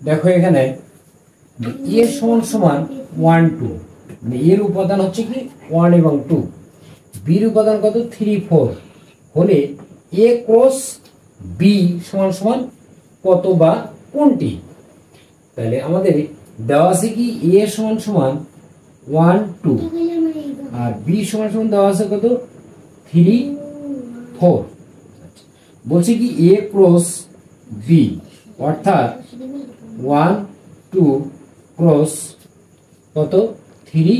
দেখো এখানে এ সমান সমান 1 2, মানে এর উপাদান হচ্ছে কি 1 এবং 2, বির উপাদান কত 3 4 হলে এ ক্রস বি সমান সমান কত বা কোনটি? তাহলে আমাদের দেওয়া আছে কি এ সমান সমান 1 2 আর বি সমান সমান দেওয়া আছে কত 3 4। বলছে কি এ ক্রস বি অর্থাৎ 1 2 ক্রস কত 3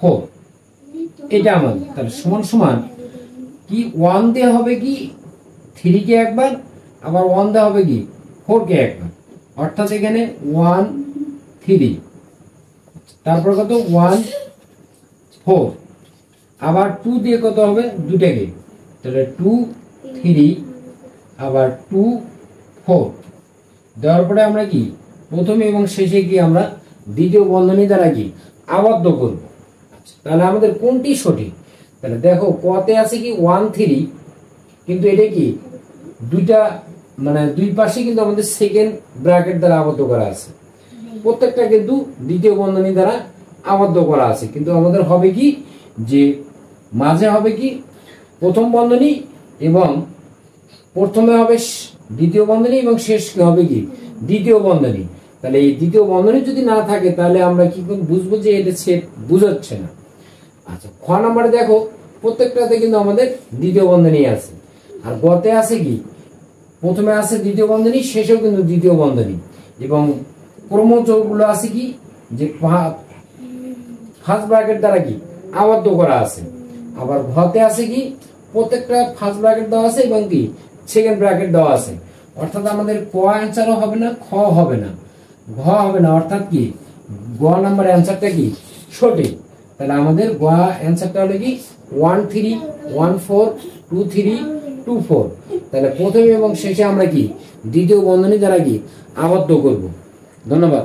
4, এটা আমাদের তাহলে সমান সমান কি 1 দেওয়া হবে কি 3 কে একবার, আবার 1 দেওয়া হবে কি 4 কে একবার, অর্থাৎ এখানে 1 3, তারপর কত 1 4, আবার 2 দিয়ে কত হবে দুটাকে, তাহলে 2 3 আবার 2 4 দেওয়ার পরে আমরা কি প্রথমে এবং শেষে কি আমরা দ্বিতীয় বন্ধনী দ্বারা কি আবদ্ধ করব। তাহলে আমাদের কোনটি সঠিক? তাহলে দেখো কতে আছে কি 1 3, কিন্তু এটা কি দুইটা মানে দুই পাশে কিন্তু আমাদের সেকেন্ড ব্র্যাকেট দ্বারা আবদ্ধ করা আছে, প্রত্যেকটা কিন্তু দ্বিতীয় বন্ধনী দ্বারা আবদ্ধ করা আছে, কিন্তু আমাদের হবে কি যে মাঝে হবে কি প্রথম বন্ধনী এবং প্রথমে হবে দ্বিতীয় বন্ধনী এবং শেষ হবে কি দ্বিতীয় বন্ধনী। তাহলে এই দ্বিতীয় বন্ধনী যদি না থাকে তাহলে আমরা কি বুঝবো যে এটা সেট বুঝাচ্ছে না। আচ্ছা, খ নম্বরে দেখো প্রত্যেকটাতে কিন্তু আমাদের দ্বিতীয় বন্ধনী আছে, আর গতে আছে কি প্রথমে আছে দ্বিতীয় বন্ধনী, শেষেও কিন্তু দ্বিতীয় বন্ধনী, এবং ক্রমচগুলো আছে কি যে ফার্স্ট ব্র্যাকেট দ্বারা কি আবদ্ধ করা আছে। আবার ঘতে আছে কি প্রত্যেকটা ফার্স্ট ব্র্যাকেট দেওয়া আছে এবং কি সেকেন্ড ব্র্যাকেট দেওয়া আছে, অর্থাৎ আমাদের ক অ্যান্সারও হবে না, খ হবে না, ঘ হবে না, অর্থাৎ কি গ নাম্বার অ্যান্সারটা কি সঠিক। তাহলে আমাদের গ অ্যান্সারটা হলো কি 1 3 1 4 2 3 2 4। তাহলে প্রথমে এবং শেষে আমরা কি দ্বিতীয় বন্ধনী দ্বারা কি আবদ্ধ করব। ধন্যবাদ।